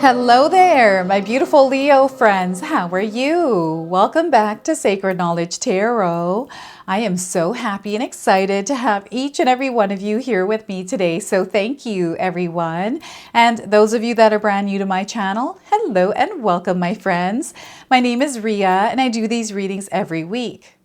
Hello there, my beautiful Leo friends. How are you? Welcome back to Sacred Knowledge Tarot. I am so happy and excited to have each and every one of you here with me today. So thank you, everyone. And those of you that are brand new to my channel, hello and welcome, my friends. My name is Ria and I do these readings every week.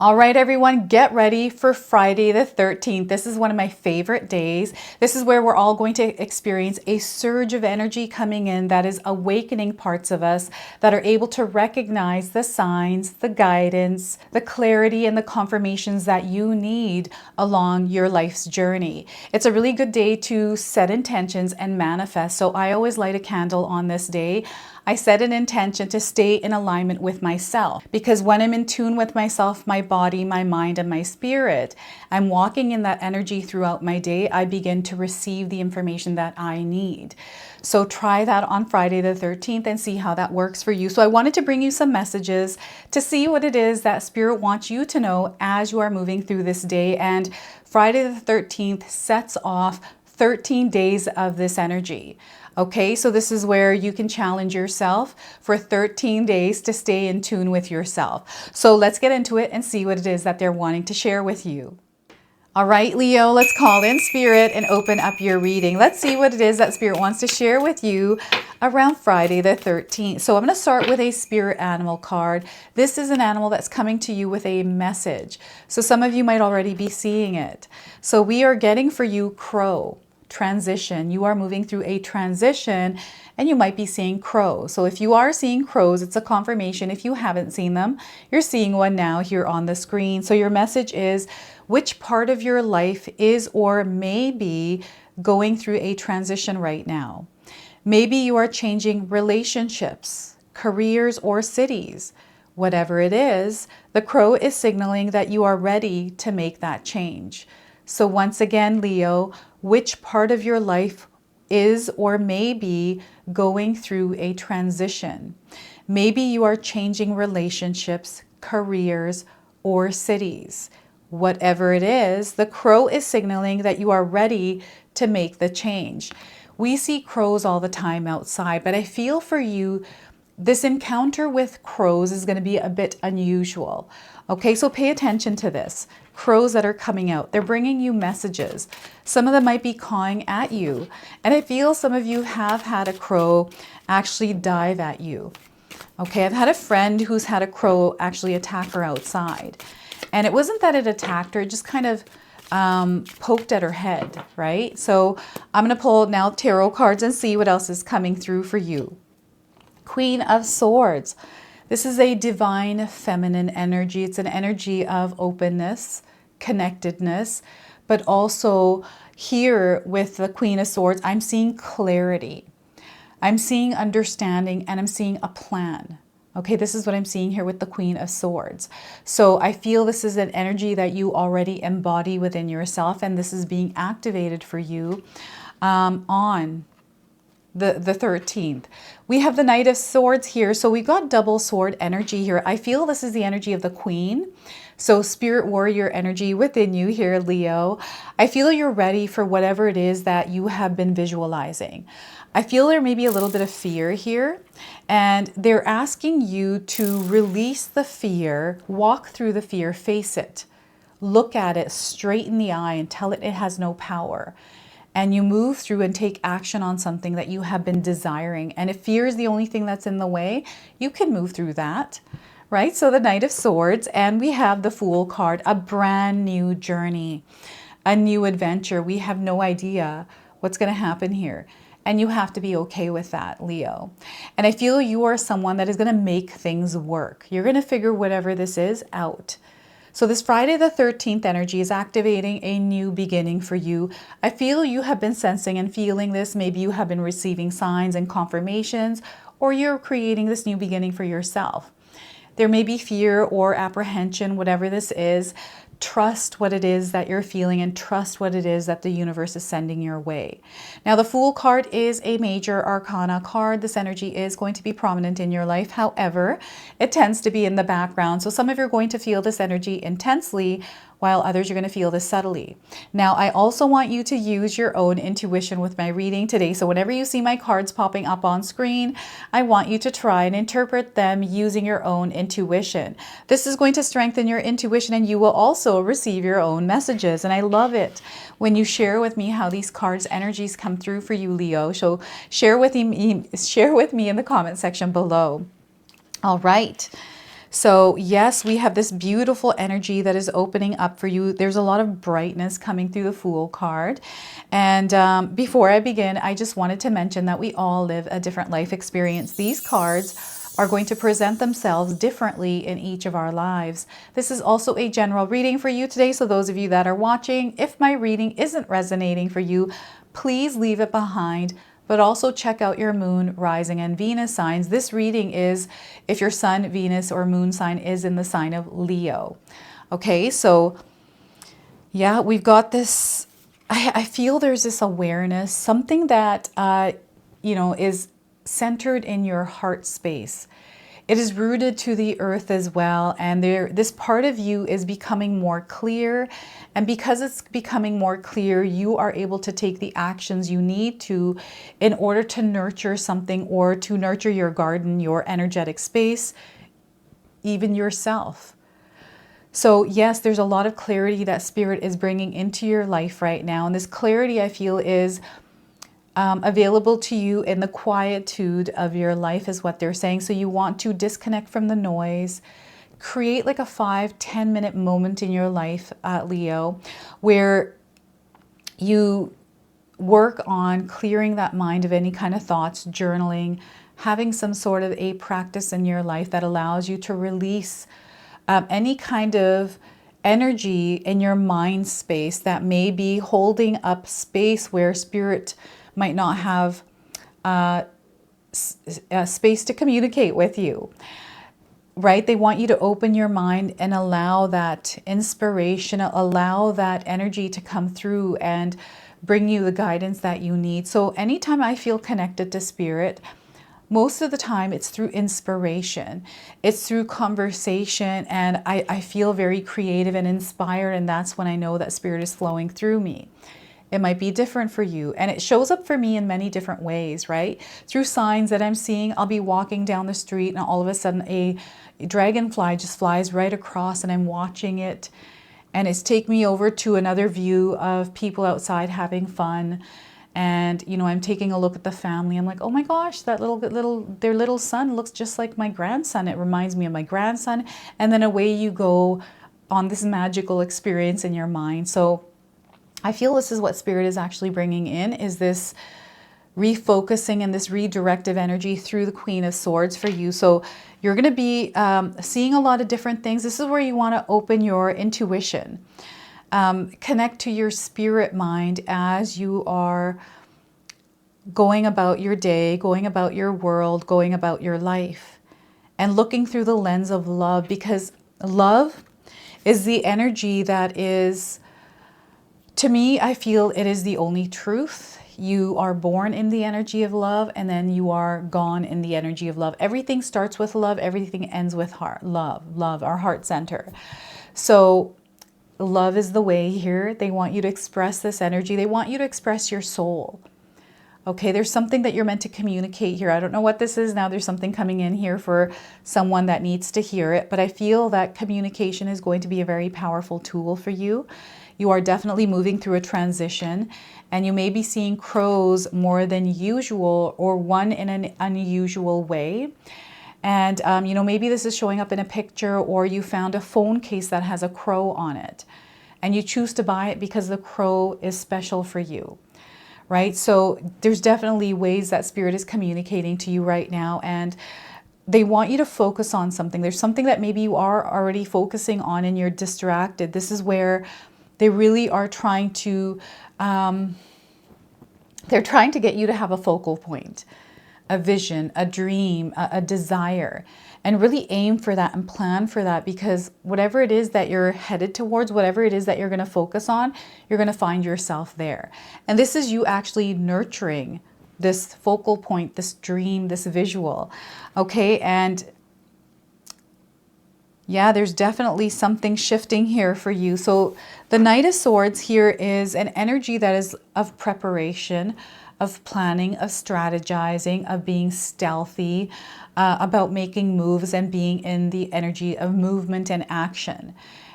All right, everyone, get ready for Friday the 13th. This is one of my favorite days. This is where we're all going to experience a surge of energy coming in that is awakening parts of us that are able to recognize the signs, the guidance, the clarity, and the confirmations that you need along your life's journey. It's a really good day to set intentions and manifest. So I always light a candle on this day. I set an intention to stay in alignment with myself, because when I'm in tune with myself, my body, my mind, and my spirit, I'm walking in that energy throughout my day. I begin to receive the information that I need. So try that on Friday the 13th and see how that works for you. So I wanted to bring you some messages to see what it is that Spirit wants you to know as you are moving through this day. And Friday the 13th sets off 13 days of this energy. Okay, so this is where you can challenge yourself for 13 days to stay in tune with yourself. So let's get into it and see what it is that they're wanting to share with you. All right, Leo, let's call in Spirit and open up your reading. Let's see what it is that Spirit wants to share with you around Friday the 13th. So I'm going to start with a spirit animal card. This is an animal that's coming to you with a message. So some of you might already be seeing it. So we are getting for you crow. Transition. You are moving through a transition and you might be seeing crows. So if you are seeing crows, it's a confirmation. If you haven't seen them, you're seeing one now here on the screen. So your message is which part of your life is or may be going through a transition right now. Maybe you are changing relationships, careers, or cities. Whatever it is, the crow is signaling that you are ready to make that change. So once again, Leo, which part of your life is or may be going through a transition? Maybe you are changing relationships, careers, or cities. Whatever it is, the crow is signaling that you are ready to make the change. We see crows all the time outside, but I feel for you, this encounter with crows is going to be a bit unusual. Okay, so pay attention to this. Crows that are coming out, they're bringing you messages. Some of them might be cawing at you. And I feel some of you have had a crow actually dive at you. Okay, I've had a friend who's had a crow actually attack her outside. And it wasn't that it attacked her, it just kind of poked at her head, right? So I'm going to pull now tarot cards and see what else is coming through for you. Queen of Swords. This is a divine feminine energy. It's an energy of openness, connectedness, but also here with the Queen of Swords, I'm seeing clarity. I'm seeing understanding and I'm seeing a plan. Okay, this is what I'm seeing here with the Queen of Swords. So I feel this is an energy that you already embody within yourself, and this is being activated for you on the 13th. We have the Knight of Swords here. So we've got double sword energy here. I feel this is the energy of the Queen. So spirit warrior energy within you here, Leo. I feel you're ready for whatever it is that you have been visualizing. I feel there may be a little bit of fear here, and they're asking you to release the fear, walk through the fear, face it, look at it straight in the eye and tell it it has no power. And you move through and take action on something that you have been desiring. And if fear is the only thing that's in the way, you can move through that, right? So the Knight of Swords, and we have the Fool card, a brand new journey, a new adventure. We have no idea what's going to happen here. And you have to be okay with that, Leo. And I feel you are someone that is going to make things work. You're going to figure whatever this is out. So this Friday the 13th energy is activating a new beginning for you. I feel you have been sensing and feeling this. Maybe you have been receiving signs and confirmations, or you're creating this new beginning for yourself. There may be fear or apprehension, whatever this is. Trust what it is that you're feeling and trust what it is that the universe is sending your way. Now, the Fool card is a major arcana card. This energy is going to be prominent in your life. However, it tends to be in the background. So some of you are going to feel this energy intensely while others are going to feel this subtly. Now, I also want you to use your own intuition with my reading today. So whenever you see my cards popping up on screen, I want you to try and interpret them using your own intuition. This is going to strengthen your intuition, and you will also receive your own messages. And I love it when you share with me how these cards' energies come through for you, Leo. So share with me in the comment section below. All right. So yes, we have this beautiful energy that is opening up for you. There's a lot of brightness coming through the Fool card. And before I begin, I just wanted to mention that we all live a different life experience. These cards are going to present themselves differently in each of our lives. This is also a general reading for you today. So those of you that are watching, if my reading isn't resonating for you, please leave it behind. But also check out your moon, rising, and Venus signs. This reading is if your sun, Venus, or moon sign is in the sign of Leo. Okay, so yeah, we've got this, I feel there's this awareness, something that, is centered in your heart space. It is rooted to the earth as well, and this part of you is becoming more clear. And because it's becoming more clear, you are able to take the actions you need to in order to nurture something, or to nurture your garden, your energetic space, even yourself. So yes, there's a lot of clarity that Spirit is bringing into your life right now. And this clarity, I feel, is available to you in the quietude of your life, is what they're saying. So you want to disconnect from the noise, create like a 5-10 minute moment in your life, Leo, where you work on clearing that mind of any kind of thoughts, journaling, having some sort of a practice in your life that allows you to release any kind of energy in your mind space that may be holding up space where Spirit might not have space to communicate with you, right? They want you to open your mind and allow that inspiration, allow that energy to come through and bring you the guidance that you need. So anytime I feel connected to Spirit, most of the time it's through inspiration, it's through conversation, and I feel very creative and inspired, and that's when I know that Spirit is flowing through me. It might be different for you, and it shows up for me in many different ways, right? Through signs that I'm seeing. I'll be walking down the street and all of a sudden a dragonfly just flies right across, and I'm watching it, and it's taking me over to another view of people outside having fun. And I'm taking a look at the family. I'm like, oh my gosh, that their little son looks just like my grandson. It reminds me of my grandson. And then away you go on this magical experience in your mind. So I feel this is what Spirit is actually bringing in, is this refocusing and this redirective energy through the Queen of Swords for you. So you're going to be seeing a lot of different things. This is where you want to open your intuition. Connect to your spirit mind as you are going about your day, going about your world, going about your life, and looking through the lens of love, because love is the energy that is, to me, I feel it is the only truth. You are born in the energy of love, and then you are gone in the energy of love. Everything starts with love. Everything ends with love, our heart center. So love is the way here. They want you to express this energy. They want you to express your soul. Okay, there's something that you're meant to communicate here. I don't know what this is now. There's something coming in here for someone that needs to hear it. But I feel that communication is going to be a very powerful tool for you. You are definitely moving through a transition, and you may be seeing crows more than usual, or one in an unusual way. And, maybe this is showing up in a picture, or you found a phone case that has a crow on it, and you choose to buy it because the crow is special for you, right? So there's definitely ways that Spirit is communicating to you right now, and they want you to focus on something. There's something that maybe you are already focusing on and you're distracted. This is where they really are trying to, they're trying to get you to have a focal point, a vision, a dream, a desire, and really aim for that and plan for that, because whatever it is that you're headed towards, whatever it is that you're going to focus on, you're going to find yourself there. And this is you actually nurturing this focal point, this dream, this visual. Okay. And Yeah, there's definitely something shifting here for you. So the Knight of Swords here is an energy that is of preparation, of planning, of strategizing, of being stealthy, about making moves and being in the energy of movement and action.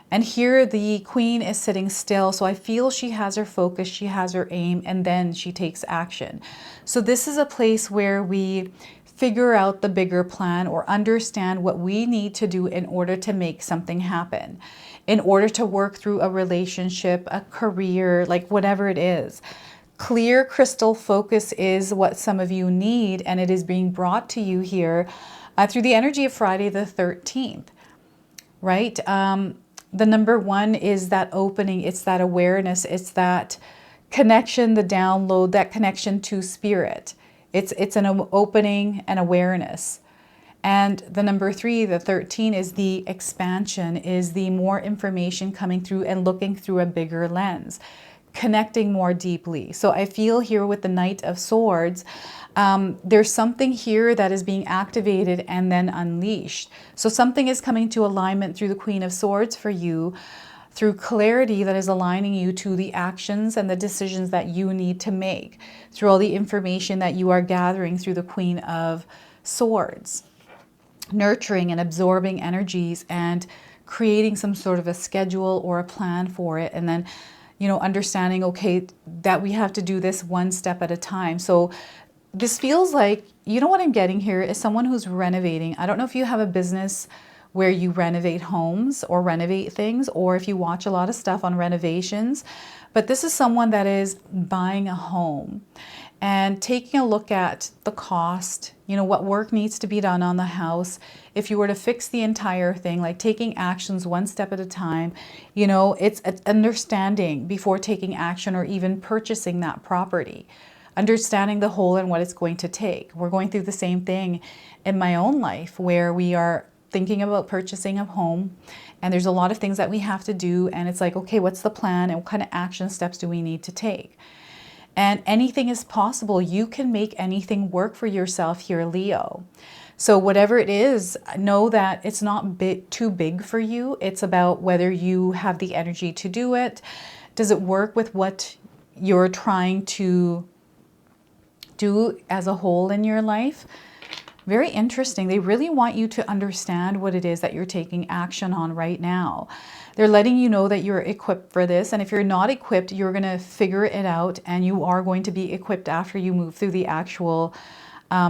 And here the Queen is sitting still. So I feel she has her focus, she has her aim, and then she takes action. So this is a place where we figure out the bigger plan or understand what we need to do in order to make something happen, in order to work through a relationship, a career, like whatever it is. Clear crystal focus is what some of you need, and it is being brought to you here through the energy of Friday the 13th, right? The number one is that opening, it's that awareness, it's that connection, the download, that connection to spirit. It's an opening and awareness. And the number three, the 13, is the expansion, is the more information coming through and looking through a bigger lens, connecting more deeply. So I feel here with the Knight of Swords, there's something here that is being activated and then unleashed. So something is coming to alignment through the Queen of Swords for you, through clarity that is aligning you to the actions and the decisions that you need to make, through all the information that you are gathering through the Queen of Swords. Nurturing and absorbing energies and creating some sort of a schedule or a plan for it. And then, you know, understanding, okay, that we have to do this one step at a time. So this feels like, you know what I'm getting here is someone who's renovating. I don't know if you have a business where you renovate homes or renovate things, or if you watch a lot of stuff on renovations, but this is someone that is buying a home and taking a look at the cost, you know, what work needs to be done on the house. If you were to fix the entire thing, like taking actions one step at a time, you know, it's understanding before taking action or even purchasing that property, understanding the whole and what it's going to take. We're going through the same thing in my own life where we are thinking about purchasing a home, and there's a lot of things that we have to do, and it's like, okay, what's the plan and what kind of action steps do we need to take? And anything is possible. You can make anything work for yourself here, Leo. So whatever it is, know that it's not too big for you. It's about whether you have the energy to do it. Does it work with what you're trying to do as a whole in your life? Very interesting. They really want you to understand what it is that you're taking action on right now. They're letting you know that you're equipped for this. And if you're not equipped, you're going to figure it out, and you are going to be equipped after you move through the actual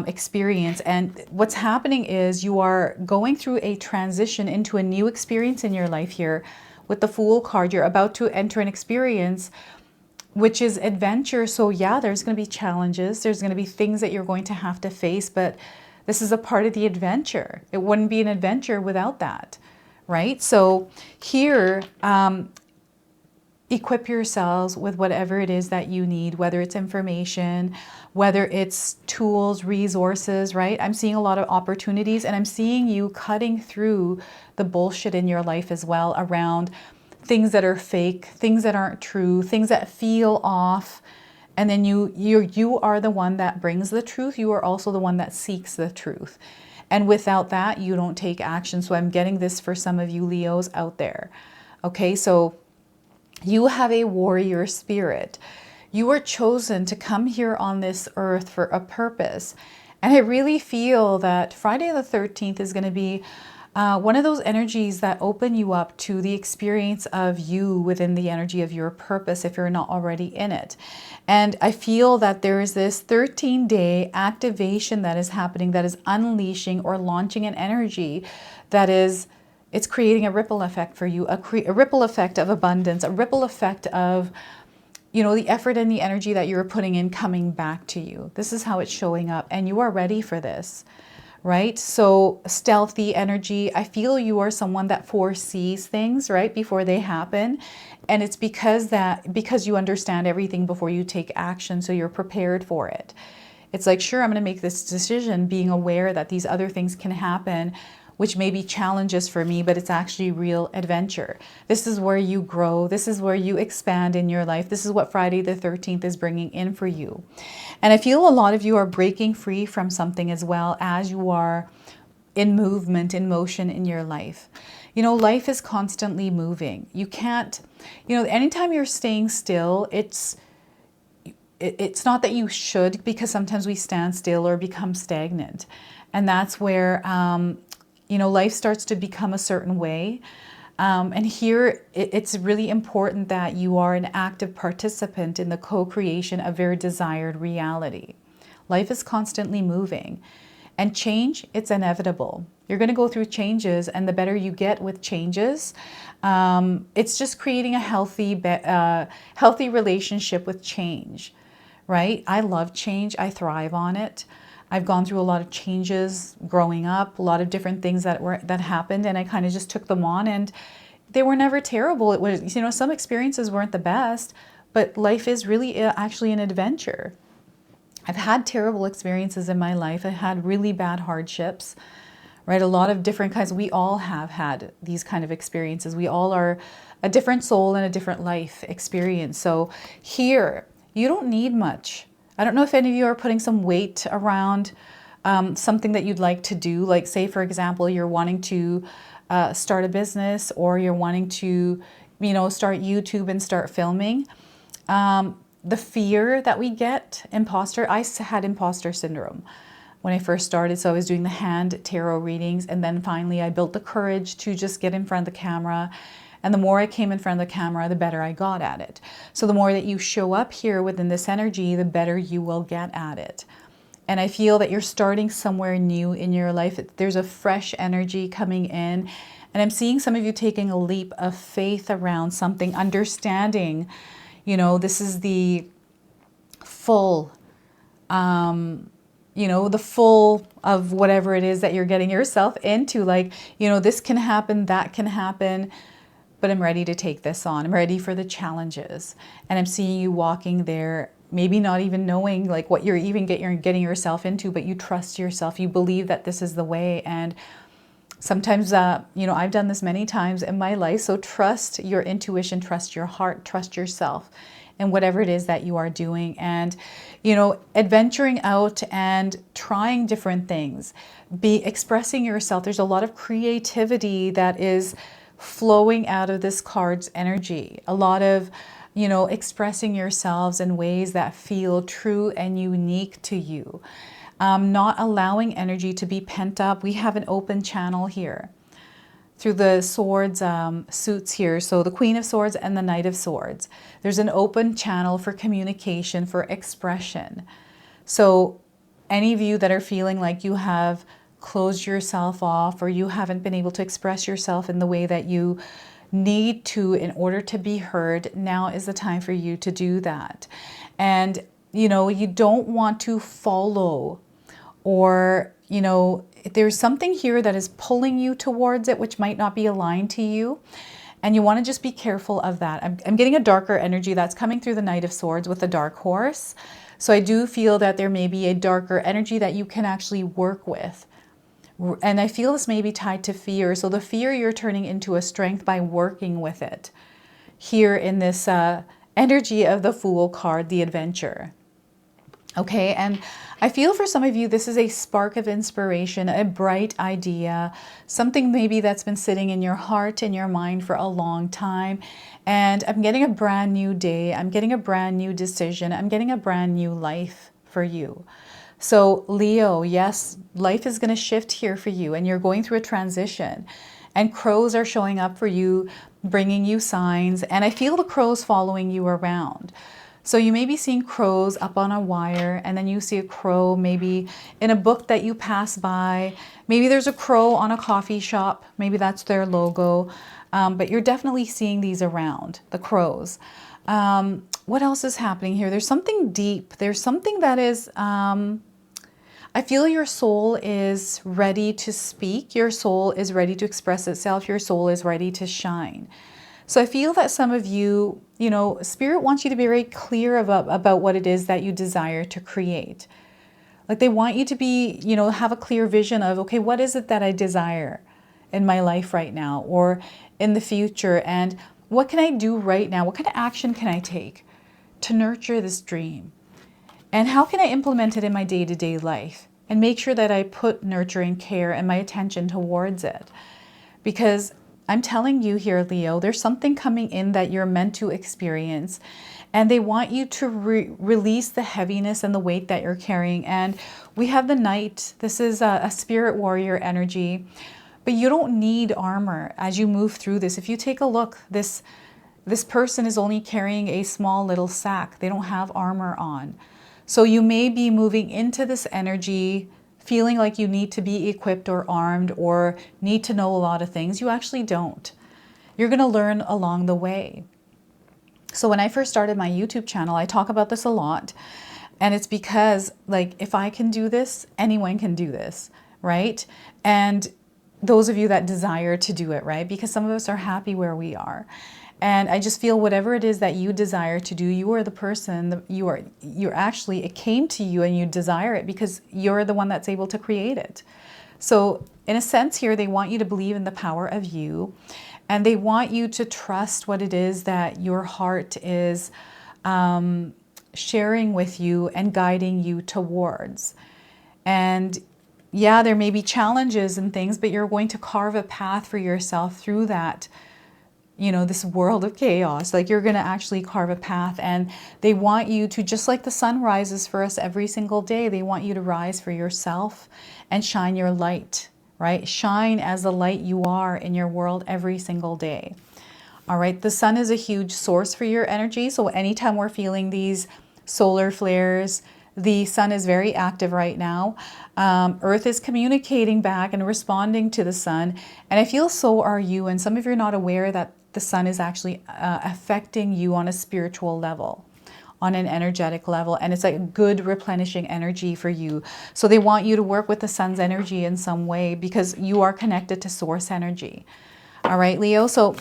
experience. And what's happening is you are going through a transition into a new experience in your life here. With the Fool card, you're about to enter an experience which is adventure. So yeah, there's going to be challenges. There's going to be things that you're going to have to face, but this is a part of the adventure. It wouldn't be an adventure without that, right? So here, equip yourselves with whatever it is that you need, whether it's information, whether it's tools, resources, right? I'm seeing a lot of opportunities, and I'm seeing you cutting through the bullshit in your life as well around things that are fake, things that aren't true, things that feel off. And then you are the one that brings the truth. You are also the one that seeks the truth. And without that, you don't take action. So I'm getting this for some of you Leos out there. Okay, so you have a warrior spirit. You were chosen to come here on this earth for a purpose. And I really feel that Friday the 13th is going to be one of those energies that open you up to the experience of you within the energy of your purpose if you're not already in it. And I feel that there is this 13-day activation that is happening that is unleashing or launching an energy that is, it's creating a ripple effect for you, a ripple effect of abundance, a ripple effect of, you know, the effort and the energy that you're putting in coming back to you. This is how it's showing up, and you are ready for this. Right? So stealthy energy, I feel you are someone that foresees things, right, before they happen. And it's because you understand everything before you take action, so you're prepared for it. It's like, sure, I'm going to make this decision being aware that these other things can happen, which may be challenges for me, but it's actually real adventure. This is where you grow. This is where you expand in your life. This is what Friday the 13th is bringing in for you. And I feel a lot of you are breaking free from something as well as you are in movement, in motion in your life. You know, life is constantly moving. You can't, you know, anytime you're staying still, it's not that you should, because sometimes we stand still or become stagnant. And that's where, you know, life starts to become a certain way. And here it's really important that you are an active participant in the co-creation of your desired reality. Life is constantly moving, and change, it's inevitable. You're going to go through changes, and the better you get with changes, it's just creating a healthy relationship with change, right? I love change. I thrive on it. I've gone through a lot of changes growing up, a lot of different things that happened, and I kind of just took them on, and they were never terrible. It was, you know, some experiences weren't the best, but life is really actually an adventure. I've had terrible experiences in my life. I had really bad hardships, right? A lot of different kinds. We all have had these kind of experiences. We all are a different soul and a different life experience. So here, you don't need much. I don't know if any of you are putting some weight around something that you'd like to do. Like, say, for example, you're wanting to start a business, or you're wanting to, you know, start YouTube and start filming. The fear that we get, I had imposter syndrome when I first started. So I was doing the hand tarot readings, and then finally I built the courage to just get in front of the camera. And the more I came in front of the camera, the better I got at it. So the more that you show up here within this energy, the better you will get at it. And I feel that you're starting somewhere new in your life. There's a fresh energy coming in. And I'm seeing some of you taking a leap of faith around something, understanding, you know, this is the full, you know, the full of whatever it is that you're getting yourself into. Like, you know, this can happen, that can happen, but I'm ready to take this on. I'm ready for the challenges. And I'm seeing you walking there, maybe not even knowing like what you're even getting yourself into, but you trust yourself. You believe that this is the way. And sometimes, you know, I've done this many times in my life. So trust your intuition, trust your heart, trust yourself, and whatever it is that you are doing. And, you know, adventuring out and trying different things, be expressing yourself. There's a lot of creativity that is flowing out of this card's energy. A lot of, you know, expressing yourselves in ways that feel true and unique to you. Not allowing energy to be pent up. We have an open channel here through the swords suits here. So the Queen of Swords and the Knight of Swords. There's an open channel for communication, for expression. So any of you that are feeling like you have closed yourself off, or you haven't been able to express yourself in the way that you need to in order to be heard, now is the time for you to do that. And, you know, you don't want to follow, or, you know, there's something here that is pulling you towards it, which might not be aligned to you. And you want to just be careful of that. I'm getting a darker energy that's coming through the Knight of Swords with the dark horse. So I do feel that there may be a darker energy that you can actually work with. And I feel this may be tied to fear. So the fear you're turning into a strength by working with it. Here in this energy of the Fool card, the adventure. Okay, and I feel for some of you, this is a spark of inspiration, a bright idea, something maybe that's been sitting in your heart and your mind for a long time. And I'm getting a brand new day. I'm getting a brand new decision. I'm getting a brand new life for you. So Leo, yes, life is going to shift here for you, and you're going through a transition, and crows are showing up for you, bringing you signs. And I feel the crows following you around. So you may be seeing crows up on a wire, and then you see a crow maybe in a book that you pass by. Maybe there's a crow on a coffee shop. Maybe that's their logo. But you're definitely seeing these around, the crows. What else is happening here? There's something deep. There's something that is, I feel your soul is ready to speak. Your soul is ready to express itself. Your soul is ready to shine. So I feel that some of you, you know, Spirit wants you to be very clear about what it is that you desire to create. Like they want you to be, you know, have a clear vision of, okay, what is it that I desire in my life right now or in the future? And what can I do right now? What kind of action can I take to nurture this dream? And how can I implement it in my day-to-day life and make sure that I put nurturing care and my attention towards it? Because I'm telling you here, Leo, there's something coming in that you're meant to experience. And they want you to release the heaviness and the weight that you're carrying. And we have the Knight. This is a spirit warrior energy. But you don't need armor as you move through this. If you take a look, this person is only carrying a small little sack. They don't have armor on. So you may be moving into this energy feeling like you need to be equipped or armed or need to know a lot of things. You actually don't. You're going to learn along the way. So when I first started my YouTube channel, I talk about this a lot. And it's because, like, if I can do this, anyone can do this, right? And those of you that desire to do it, right? Because some of us are happy where we are. And I just feel whatever it is that you desire to do, you are the person, you're actually, it came to you and you desire it because you're the one that's able to create it. So in a sense here, they want you to believe in the power of you. And they want you to trust what it is that your heart is sharing with you and guiding you towards. And yeah, there may be challenges and things, but you're going to carve a path for yourself through that, you know, this world of chaos. Like, you're going to actually carve a path. And they want you to, just like the sun rises for us every single day, they want you to rise for yourself and shine your light. Right? Shine as the light you are in your world every single day. All right. The sun is a huge source for your energy. So anytime we're feeling these solar flares, the sun is very active right now. Earth is communicating back and responding to the sun. And I feel so are you. And some of you are not aware that the sun is actually affecting you on a spiritual level, on an energetic level, and it's like a good replenishing energy for you. So they want you to work with the sun's energy in some way because you are connected to source energy. All right, Leo, so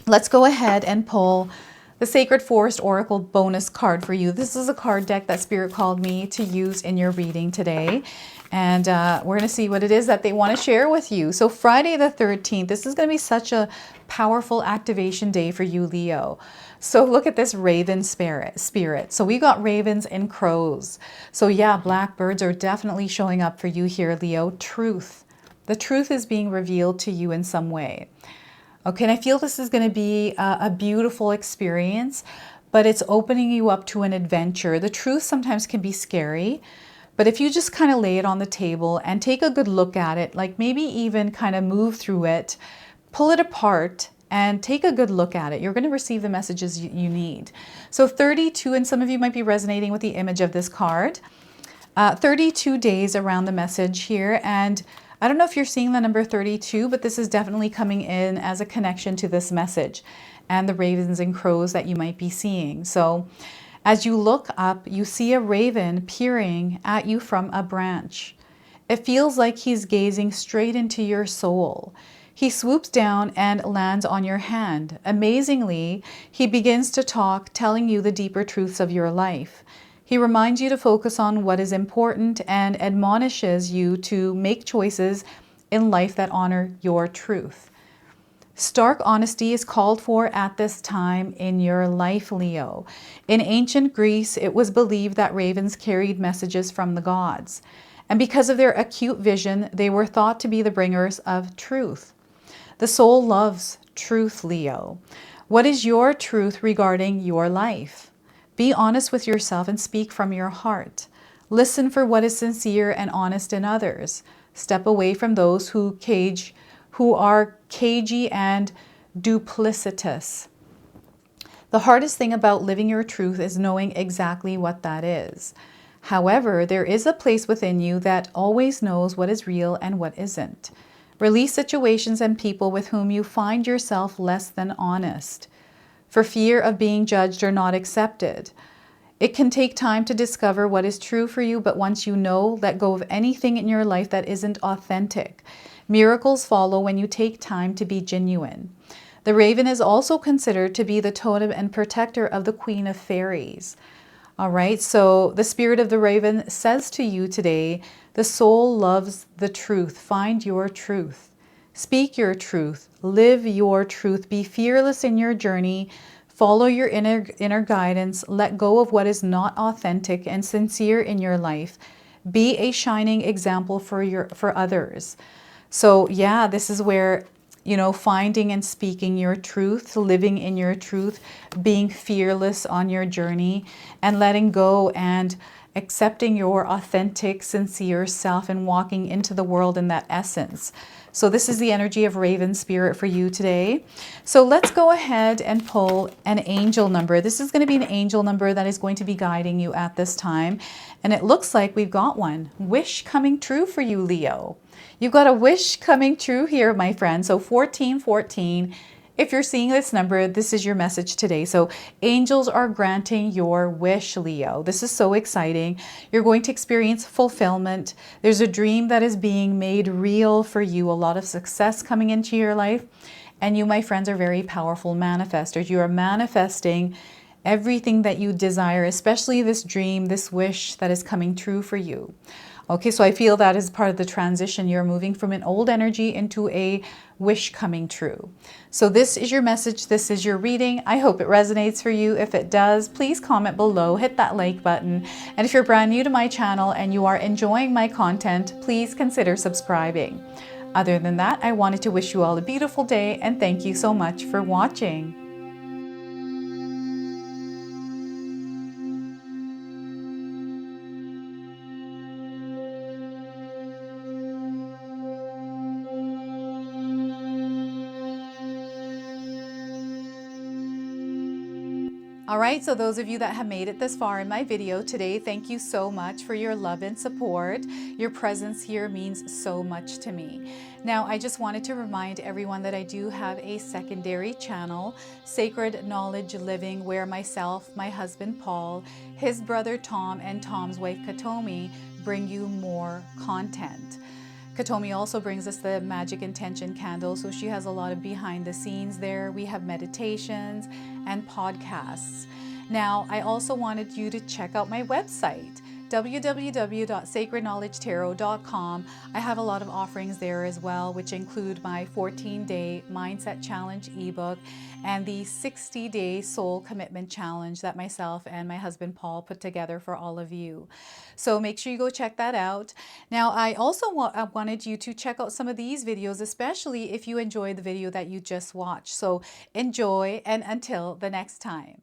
let's go ahead and pull the Sacred Forest Oracle bonus card for you. This is a card deck that Spirit called me to use in your reading today. And we're going to see what it is that they want to share with you. So Friday the 13th, this is going to be such a powerful activation day for you, Leo. So look at this raven spirit. So we got ravens and crows. So yeah, blackbirds are definitely showing up for you here, Leo. Truth. The truth is being revealed to you in some way. Okay, and I feel this is going to be a beautiful experience, but it's opening you up to an adventure. The truth sometimes can be scary, but if you just kind of lay it on the table and take a good look at it, like maybe even kind of move through it, pull it apart, and take a good look at it, you're going to receive the messages you need. So 32, and some of you might be resonating with the image of this card, 32 days around the message here. And I don't know if you're seeing the number 32, but this is definitely coming in as a connection to this message and the ravens and crows that you might be seeing. So as you look up, you see a raven peering at you from a branch. It feels like he's gazing straight into your soul. He swoops down and lands on your hand. Amazingly, he begins to talk, telling you the deeper truths of your life. He reminds you to focus on what is important and admonishes you to make choices in life that honor your truth. Stark honesty is called for at this time in your life, Leo. In ancient Greece, it was believed that ravens carried messages from the gods. And because of their acute vision, they were thought to be the bringers of truth. The soul loves truth, Leo. What is your truth regarding your life? Be honest with yourself and speak from your heart. Listen for what is sincere and honest in others. Step away from those who are cagey and duplicitous. The hardest thing about living your truth is knowing exactly what that is. However, there is a place within you that always knows what is real and what isn't. Release situations and people with whom you find yourself less than honest, for fear of being judged or not accepted. It can take time to discover what is true for you, but once you know, let go of anything in your life that isn't authentic. Miracles follow when you take time to be genuine. The raven is also considered to be the totem and protector of the Queen of Fairies. All right, so the spirit of the raven says to you today, the soul loves the truth. Find your truth. Speak your truth. Live your truth. Be fearless in your journey. Follow your inner guidance. Let go of what is not authentic and sincere in your life. Be a shining example for others. So yeah, this is where you know, finding and speaking your truth, living in your truth, being fearless on your journey, and letting go and accepting your authentic, sincere self and walking into the world in that essence. So this is the energy of Raven Spirit for you today. So let's go ahead and pull an angel number. This is going to be an angel number that is going to be guiding you at this time. And it looks like we've got one. Wish coming true for you, Leo. You've got a wish coming true here, my friend. So 1414. If you're seeing this number, this is your message today. So angels are granting your wish, Leo. This is so exciting. You're going to experience fulfillment. There's a dream that is being made real for you. A lot of success coming into your life. And you, my friends, are very powerful manifestors. You are manifesting everything that you desire, especially this dream, this wish that is coming true for you. Okay, so I feel that is part of the transition. You're moving from an old energy into a wish coming true. So this is your message. This is your reading. I hope it resonates for you. If it does, please comment below, hit that like button. And if you're brand new to my channel and you are enjoying my content, please consider subscribing. Other than that, I wanted to wish you all a beautiful day and thank you so much for watching. All right, so those of you that have made it this far in my video today, thank you so much for your love and support. Your presence here means so much to me. Now, I just wanted to remind everyone that I do have a secondary channel, Sacred Knowledge Living, where myself, my husband Paul, his brother Tom, and Tom's wife Katomi bring you more content. Katomi also brings us the Magic Intention candle, so she has a lot of behind the scenes there. We have meditations and podcasts. Now, I also wanted you to check out my website, www.sacredknowledgetarot.com. I have a lot of offerings there as well, which include my 14-day Mindset Challenge ebook and the 60-day Soul Commitment Challenge that myself and my husband Paul put together for all of you. So make sure you go check that out. Now, I also wanted you to check out some of these videos, especially if you enjoyed the video that you just watched. So enjoy, and until the next time.